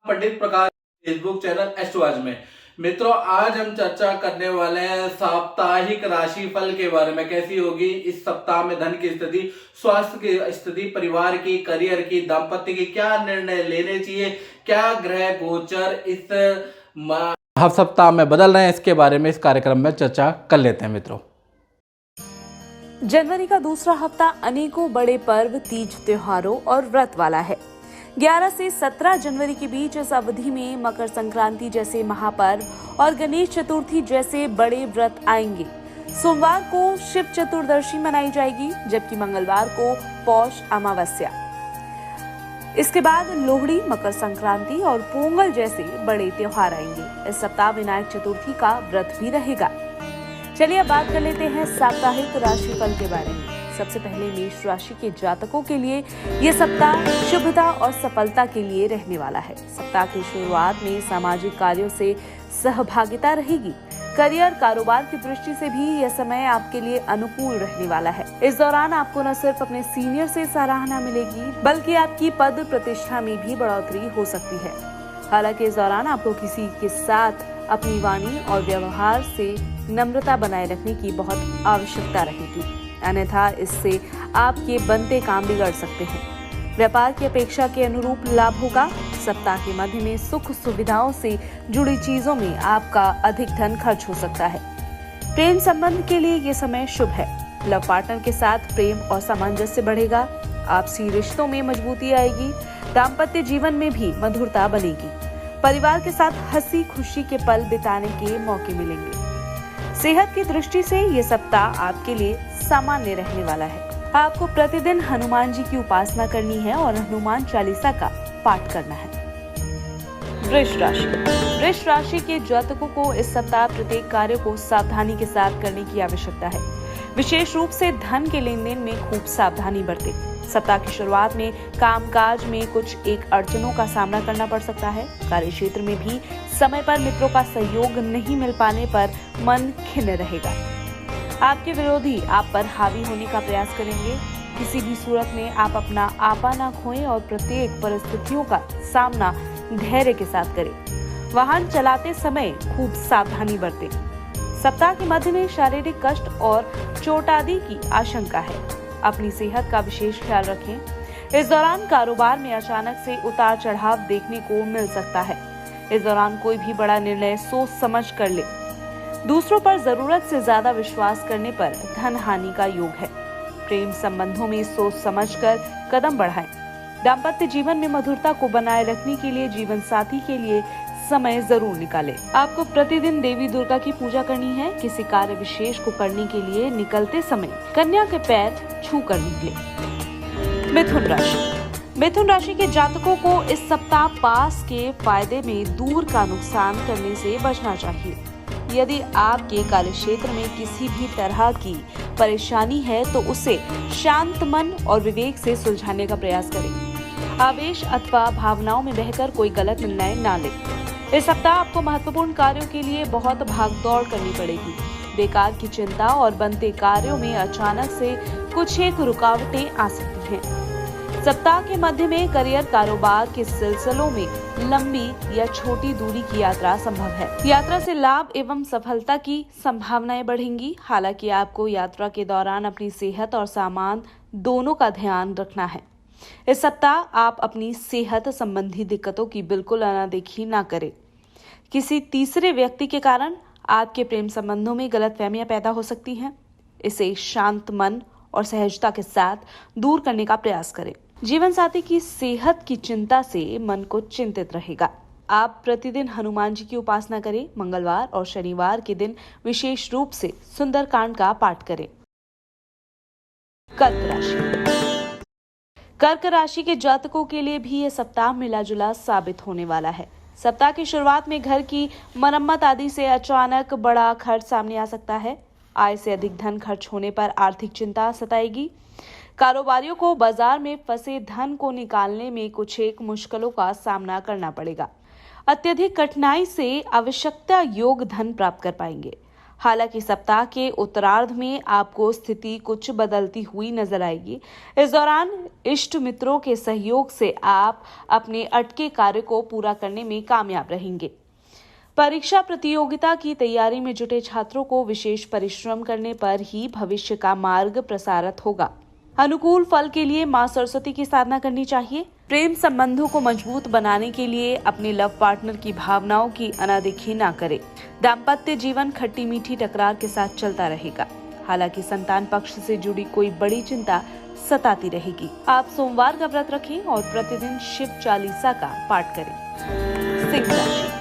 पंडित प्रकाश Facebook channel astrology में। मित्रों, आज हम चर्चा करने वाले हैं साप्ताहिक राशि फल के बारे में। कैसी होगी इस सप्ताह में धन की स्थिति, स्वास्थ्य की स्थिति, परिवार की, करियर की, दाम्पत्य की, क्या निर्णय लेने चाहिए, क्या ग्रह गोचर इस सप्ताह में बदल रहे हैं, इसके बारे में इस कार्यक्रम में चर्चा कर लेते हैं। मित्रों, जनवरी का दूसरा हफ्ता अनेकों बड़े पर्व, तीज त्योहारों और व्रत वाला है। 11 से 17 जनवरी के बीच इस अवधि में मकर संक्रांति जैसे महापर्व और गणेश चतुर्थी जैसे बड़े व्रत आएंगे। सोमवार को शिव चतुर्दशी मनाई जाएगी, जबकि मंगलवार को पौष अमावस्या। इसके बाद लोहड़ी, मकर संक्रांति और पोंगल जैसे बड़े त्योहार आएंगे। इस सप्ताह विनायक चतुर्थी का व्रत भी रहेगा। चलिए अब बात कर लेते हैं साप्ताहिक राशिफल के बारे में। सबसे पहले मेष राशि के जातकों के लिए ये सप्ताह शुभता और सफलता के लिए रहने वाला है। सप्ताह की शुरुआत में सामाजिक कार्यों से सहभागिता रहेगी। करियर, कारोबार की दृष्टि से भी यह समय आपके लिए अनुकूल रहने वाला है। इस दौरान आपको न सिर्फ अपने सीनियर से सराहना मिलेगी, बल्कि आपकी पद प्रतिष्ठा में भी बढ़ोतरी हो सकती है। हालांकि इस दौरान आपको किसी के साथ अपनी वाणी और व्यवहार से नम्रता बनाए रखने की बहुत आवश्यकता रहेगी, अन्यथा इससे आपके बनते काम बिगड़ सकते हैं। व्यापार की अपेक्षा के अनुरूप लाभ होगा। सप्ताह के मध्य में सुख सुविधाओं से जुड़ी चीजों में आपका अधिक धन खर्च हो सकता है। प्रेम संबंध के लिए ये समय शुभ है। लव पार्टनर के साथ प्रेम और सामंजस्य बढ़ेगा। आपसी रिश्तों में मजबूती आएगी। दाम्पत्य जीवन में भी मधुरता बनेगी। परिवार के साथ हंसी खुशी के पल बिताने के मौके मिलेंगे। सेहत की दृष्टि से ये सप्ताह आपके लिए सामान्य रहने वाला है। आपको प्रतिदिन हनुमान जी की उपासना करनी है और हनुमान चालीसा का पाठ करना है। वृष राशि के जातकों को इस सप्ताह प्रत्येक कार्य को सावधानी के साथ करने की आवश्यकता है। विशेष रूप से धन के लेन देन में खूब सावधानी बरतें। सप्ताह की शुरुआत में कामकाज में कुछ एक अड़चनों का सामना करना पड़ सकता है। कार्य क्षेत्र में भी समय पर मित्रों का सहयोग नहीं मिल पाने पर मन खिन्न रहेगा। आपके विरोधी आप पर हावी होने का प्रयास करेंगे। किसी भी सूरत में आप अपना आपा न खोएं और प्रत्येक परिस्थितियों का सामना धैर्य के साथ करें। वाहन चलाते समय खूब सावधानी बरतें। सप्ताह के मध्य में शारीरिक कष्ट और चोट आदि की आशंका है। अपनी सेहत का विशेष ख्याल रखें। इस दौरान कारोबार में अचानक से उतार चढ़ाव देखने को मिल सकता है। इस दौरान कोई भी बड़ा निर्णय सोच समझ कर ले। दूसरों पर जरूरत से ज्यादा विश्वास करने पर धन हानि का योग है। प्रेम संबंधों में सोच समझकर कदम बढ़ाएं। दाम्पत्य जीवन में मधुरता को बनाए रखने के लिए जीवन साथी के लिए समय जरूर निकालें। आपको प्रतिदिन देवी दुर्गा की पूजा करनी है। किसी कार्य विशेष को करने के लिए निकलते समय कन्या के पैर छू कर निकले। मिथुन राशि के जातकों को इस सप्ताह पास के फायदे में दूर का नुकसान करने से बचना चाहिए। यदि आपके कार्य क्षेत्र में किसी भी तरह की परेशानी है तो उसे शांत मन और विवेक से सुलझाने का प्रयास करें। आवेश अथवा भावनाओं में बहकर कोई गलत निर्णय न लें। इस सप्ताह आपको महत्वपूर्ण कार्यों के लिए बहुत भागदौड़ करनी पड़ेगी। बेकार की चिंता और बनते कार्यों में अचानक से कुछ एक रुकावटें आ सकती हैं। सप्ताह के मध्य में करियर, कारोबार के सिलसिलों में लंबी या छोटी दूरी की यात्रा संभव है। यात्रा से लाभ एवं सफलता की संभावनाएं बढ़ेंगी। हालांकि आपको यात्रा के दौरान अपनी सेहत और सामान दोनों का ध्यान रखना है। इस सप्ताह आप अपनी सेहत संबंधी दिक्कतों की बिल्कुल अनदेखी ना करें। किसी तीसरे व्यक्ति के कारण आपके प्रेम संबंधों में गलतफहमियां पैदा हो सकती हैं। इसे शांत मन और सहजता के साथ दूर करने का प्रयास करें। जीवन साथी की सेहत की चिंता से मन को चिंतित रहेगा। आप प्रतिदिन हनुमान जी की उपासना करें। मंगलवार और शनिवार के दिन विशेष रूप से सुंदरकांड का पाठ करें। कर्क राशि के जातकों के लिए भी यह सप्ताह मिला जुला साबित होने वाला है। सप्ताह की शुरुआत में घर की मरम्मत आदि से अचानक बड़ा खर्च सामने आ सकता है। आय से अधिक धन खर्च होने पर आर्थिक चिंता सताएगी। कारोबारियों को बाजार में फंसे धन को निकालने में कुछ एक मुश्किलों का सामना करना पड़ेगा। अत्यधिक कठिनाई से आवश्यकता योग धन प्राप्त कर पाएंगे। हालांकि सप्ताह के उत्तरार्ध में आपको स्थिति कुछ बदलती हुई नजर आएगी। इस दौरान इष्ट मित्रों के सहयोग से आप अपने अटके कार्य को पूरा करने में कामयाब रहेंगे। परीक्षा प्रतियोगिता की तैयारी में जुटे छात्रों को विशेष परिश्रम करने पर ही भविष्य का मार्ग प्रसारित होगा। अनुकूल फल के लिए मां सरस्वती की साधना करनी चाहिए। प्रेम संबंधों को मजबूत बनाने के लिए अपने लव पार्टनर की भावनाओं की अनदेखी न करें। दाम्पत्य जीवन खट्टी मीठी टकरार के साथ चलता रहेगा। हालांकि संतान पक्ष से जुड़ी कोई बड़ी चिंता सताती रहेगी। आप सोमवार का व्रत रखें और प्रतिदिन शिव चालीसा का पाठ करें। सिंह राशि।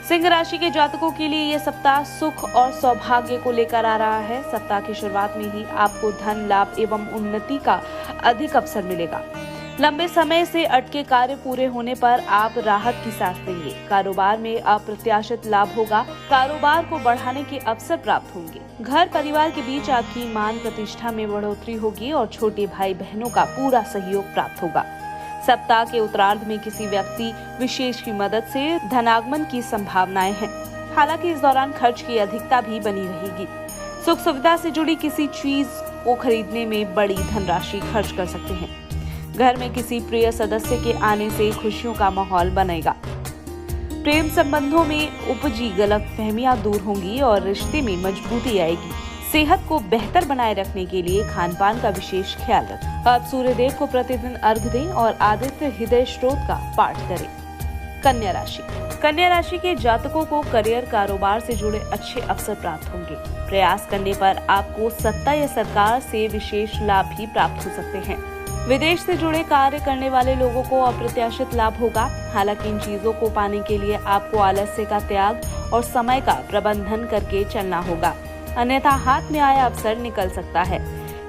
सिंह राशि के जातकों के लिए यह सप्ताह सुख और सौभाग्य को लेकर आ रहा है। सप्ताह की शुरुआत में ही आपको धन लाभ एवं उन्नति का अधिक अवसर मिलेगा। लंबे समय से अटके कार्य पूरे होने पर आप राहत की सांस लेंगे। कारोबार में अप्रत्याशित लाभ होगा। कारोबार को बढ़ाने के अवसर प्राप्त होंगे। घर परिवार के बीच आपकी मान प्रतिष्ठा में बढ़ोतरी होगी और छोटे भाई बहनों का पूरा सहयोग प्राप्त होगा। सप्ताह के उत्तरार्ध में किसी व्यक्ति विशेष की मदद से धनागमन की संभावनाएं हैं। हालांकि इस दौरान खर्च की अधिकता भी बनी रहेगी। सुख सुविधा से जुड़ी किसी चीज को खरीदने में बड़ी धनराशि खर्च कर सकते हैं। घर में किसी प्रिय सदस्य के आने से खुशियों का माहौल बनेगा। प्रेम संबंधों में उपजी गलतफहमियां दूर होंगी और रिश्ते में मजबूती आएगी। सेहत को बेहतर बनाए रखने के लिए खान पान का विशेष ख्याल रखें। आप सूर्यदेव को प्रतिदिन अर्घ्य दें और आदित्य हृदय स्त्रोत का पाठ करें। कन्या राशि। कन्या राशि के जातकों को करियर कारोबार से जुड़े अच्छे अवसर प्राप्त होंगे। प्रयास करने पर आपको सत्ता या सरकार से विशेष लाभ भी प्राप्त हो सकते हैं। विदेश से जुड़े कार्य करने वाले लोगों को अप्रत्याशित लाभ होगा। हालांकि इन चीजों को पाने के लिए आपको आलस्य का त्याग और समय का प्रबंधन करके चलना होगा, अन्यथा हाथ में आया अवसर निकल सकता है।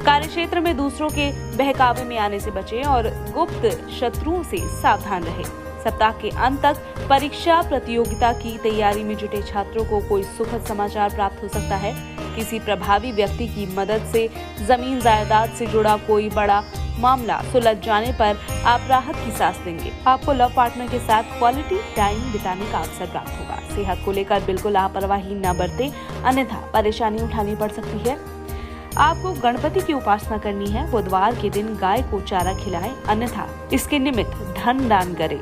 कार्यक्षेत्र में दूसरों के बहकावे में आने से बचें और गुप्त शत्रुओं से सावधान रहें। सप्ताह के अंत तक परीक्षा प्रतियोगिता की तैयारी में जुटे छात्रों को कोई सुखद समाचार प्राप्त हो सकता है। किसी प्रभावी व्यक्ति की मदद से जमीन जायदाद से जुड़ा कोई बड़ा मामला सुलझ जाने पर आप राहत की सांस लेंगे। आपको लव पार्टनर के साथ क्वालिटी टाइम बिताने का अवसर प्राप्त होगा। सेहत को लेकर बिल्कुल लापरवाही न बरतें, अन्यथा परेशानी उठानी पड़ सकती है। आपको गणपति की उपासना करनी है। बुधवार के दिन गाय को चारा खिलाएं, अन्यथा इसके निमित्त धन दान करें।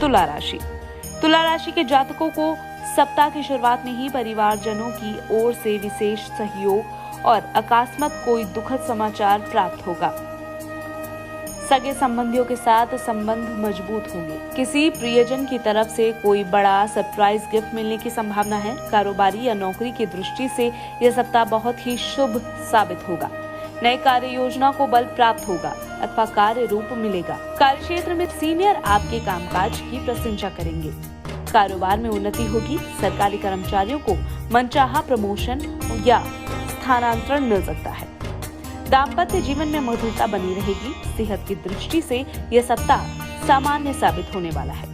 तुला राशि। तुला राशि के जातकों को सप्ताह की शुरुआत में ही परिवारजनों की ओर से विशेष सहयोग और अकस्मात कोई दुखद समाचार प्राप्त होगा। सगे संबंधियों के साथ संबंध मजबूत होंगे। किसी प्रियजन की तरफ से कोई बड़ा सरप्राइज गिफ्ट मिलने की संभावना है। कारोबारी या नौकरी की दृष्टि से यह सप्ताह बहुत ही शुभ साबित होगा। नए कार्य योजना को बल प्राप्त होगा अथवा कार्य रूप मिलेगा। कार्यक्षेत्र में सीनियर आपके कामकाज की प्रशंसा करेंगे। कारोबार में उन्नति होगी। सरकारी कर्मचारियों को मनचाहा प्रमोशन या स्थानांतरण मिल सकता है। दाम्पत्य जीवन में मधुरता बनी रहेगी। सेहत की दृष्टि से यह सप्ताह सामान्य साबित होने वाला है।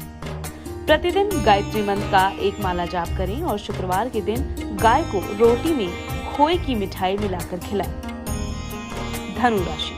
प्रतिदिन गायत्री मंत्र का एक माला जाप करें और शुक्रवार के दिन गाय को रोटी में खोए की मिठाई मिलाकर खिलाएं। धनु राशि।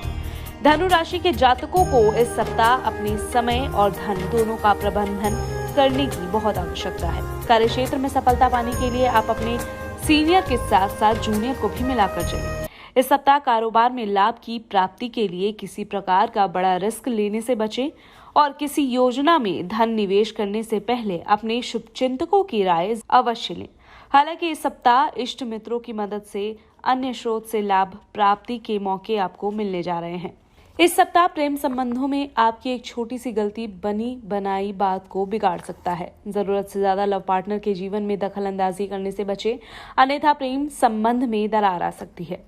धनु राशि के जातकों को इस सप्ताह अपने समय और धन दोनों का प्रबंधन करने की बहुत आवश्यकता है। कार्यक्षेत्र में सफलता पाने के लिए आप अपने सीनियर के साथ साथ जूनियर को भी मिलाकर चलें। इस सप्ताह कारोबार में लाभ की प्राप्ति के लिए किसी प्रकार का बड़ा रिस्क लेने से बचें और किसी योजना में धन निवेश करने से पहले अपने शुभचिंतकों की राय अवश्य लें। हालांकि इस सप्ताह इष्ट मित्रों की मदद से अन्य स्रोत से लाभ प्राप्ति के मौके आपको मिलने जा रहे हैं। इस सप्ताह प्रेम संबंधों में आपकी एक छोटी सी गलती बनी बनाई बात को बिगाड़ सकता है। जरूरत से ज्यादा लव पार्टनर के जीवन में दखल अंदाजी करने से बचें, अन्यथा प्रेम संबंध में दरार आ सकती है।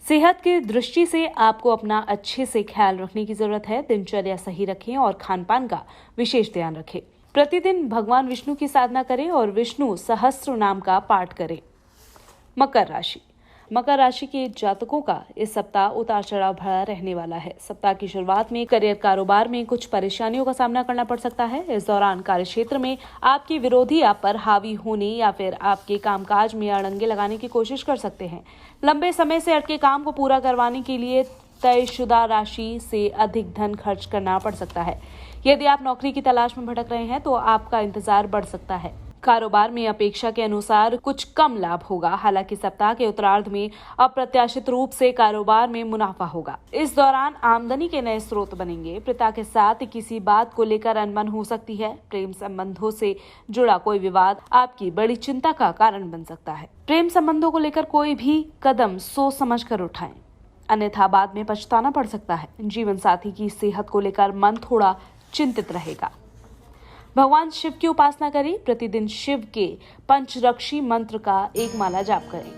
सेहत की दृष्टि से आपको अपना अच्छे से ख्याल रखने की जरूरत है। दिनचर्या सही रखें और खान पान का विशेष ध्यान रखें। प्रतिदिन भगवान विष्णु की साधना करें और विष्णु सहस्त्र नाम का पाठ करें। मकर राशि। मकर राशि के जातकों का इस सप्ताह उतार चढ़ाव भरा रहने वाला है। सप्ताह की शुरुआत में करियर कारोबार में कुछ परेशानियों का सामना करना पड़ सकता है। इस दौरान कार्यक्षेत्र में आपके विरोधी आप पर हावी होने या फिर आपके कामकाज में अड़ंगे लगाने की कोशिश कर सकते हैं। लंबे समय से अटके काम को पूरा करवाने के लिए तयशुदा राशि से अधिक धन खर्च करना पड़ सकता है। यदि आप नौकरी की तलाश में भटक रहे हैं तो आपका इंतजार बढ़ सकता है। कारोबार में अपेक्षा के अनुसार कुछ कम लाभ होगा। हालांकि सप्ताह के उत्तरार्ध में अप्रत्याशित रूप से कारोबार में मुनाफा होगा। इस दौरान आमदनी के नए स्रोत बनेंगे। पिता के साथ किसी बात को लेकर अनबन हो सकती है। प्रेम संबंधों से जुड़ा कोई विवाद आपकी बड़ी चिंता का कारण बन सकता है। प्रेम संबंधों को लेकर कोई भी कदम सोच समझ कर उठाएं, अन्यथा बाद में पछताना पड़ सकता है। जीवन साथी की सेहत को लेकर मन थोड़ा चिंतित रहेगा। भगवान शिव की उपासना करें। प्रतिदिन शिव के पंचरक्षी मंत्र का एक माला जाप करें।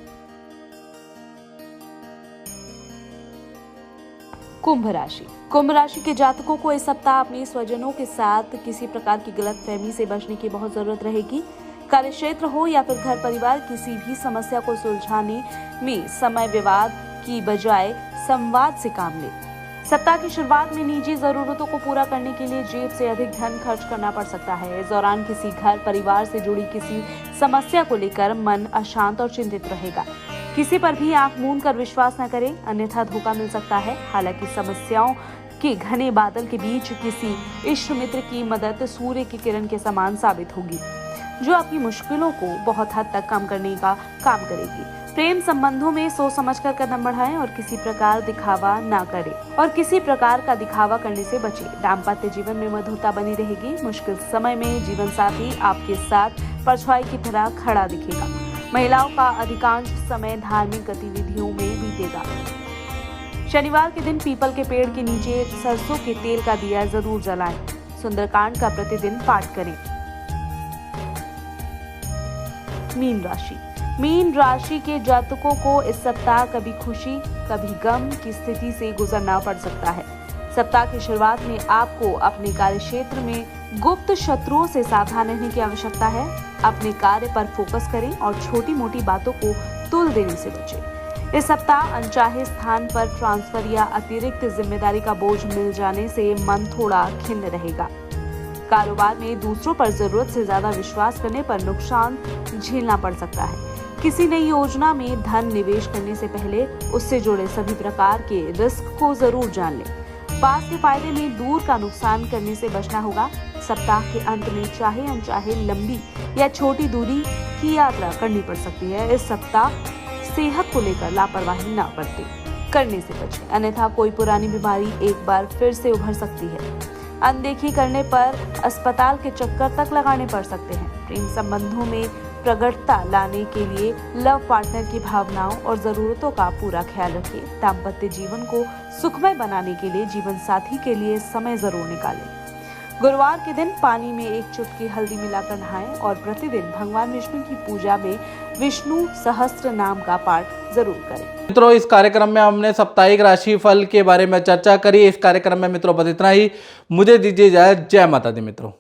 कुंभ राशि के जातकों को इस सप्ताह अपने स्वजनों के साथ किसी प्रकार की गलतफहमी से बचने की बहुत जरूरत रहेगी। कार्यक्षेत्र हो या फिर घर परिवार, किसी भी समस्या को सुलझाने में समय विवाद की बजाय संवाद से काम ले। सप्ताह की शुरुआत में निजी जरूरतों को पूरा करने के लिए जेब से अधिक धन खर्च करना पड़ सकता है। इस दौरान किसी घर परिवार से जुड़ी किसी समस्या को लेकर मन अशांत और चिंतित रहेगा। किसी पर भी आंख मूंद कर विश्वास न करें, अन्यथा धोखा मिल सकता है। हालांकि समस्याओं के घने बादल के बीच किसी इष्ट मित्र की मदद सूर्य की किरण के समान साबित होगी, जो आपकी मुश्किलों को बहुत हद तक कम करने का काम करेगी। प्रेम संबंधों में सोच समझकर कदम बढ़ाएं और किसी प्रकार का दिखावा करने से बचें। दाम्पत्य जीवन में मधुरता बनी रहेगी। मुश्किल समय में जीवन साथी आपके साथ परछाई की तरह खड़ा दिखेगा। महिलाओं का अधिकांश समय धार्मिक गतिविधियों में बीतेगा। शनिवार के दिन पीपल के पेड़ के नीचे सरसों के तेल का दिया जरूर जलाएं। सुंदरकांड का प्रतिदिन पाठ करें। मीन राशि के जातकों को इस सप्ताह कभी खुशी कभी गम की स्थिति से गुजरना पड़ सकता है। सप्ताह की शुरुआत में आपको अपने कार्य क्षेत्र में गुप्त शत्रुओं से सावधान रहने की आवश्यकता है। अपने कार्य पर फोकस करें और छोटी मोटी बातों को तुल देने से बचें। इस सप्ताह अनचाहे स्थान पर ट्रांसफर या अतिरिक्त जिम्मेदारी का बोझ मिल जाने से मन थोड़ा खिन्न रहेगा। कारोबार में दूसरों पर जरूरत से ज्यादा विश्वास करने पर नुकसान झेलना पड़ सकता है। किसी नई योजना में धन निवेश करने से पहले उससे जुड़े सभी प्रकार के रिस्क को जरूर जान लें। पास के फायदे में दूर का नुकसान करने से बचना होगा। सप्ताह के अंत में चाहे अनचाहे लंबी या छोटी दूरी की यात्रा करनी पड़ सकती है। इस सप्ताह सेहत को लेकर लापरवाही न करने से बचें, अन्यथा कोई पुरानी बीमारी एक बार फिर से उभर सकती है। अनदेखी करने पर अस्पताल के चक्कर तक लगाने पड़ सकते हैं। प्रेम संबंधों में प्रगटता लाने के लिए लव पार्टनर की भावनाओं और जरूरतों का पूरा ख्याल रखें। दाम्पत्य जीवन को सुखमय बनाने के लिए जीवन साथी के लिए समय जरूर निकालें। गुरुवार के दिन पानी में एक चुटकी हल्दी मिलाकर नहाएं और प्रतिदिन भगवान विष्णु की पूजा में विष्णु सहस्त्र नाम का पाठ जरूर करें। मित्रों, इस कार्यक्रम में हमने साप्ताहिक राशि फल के बारे में चर्चा करी। इस कार्यक्रम में मित्रों बस इतना ही। मुझे दीजिए इजाजत। जय माता दी मित्रों।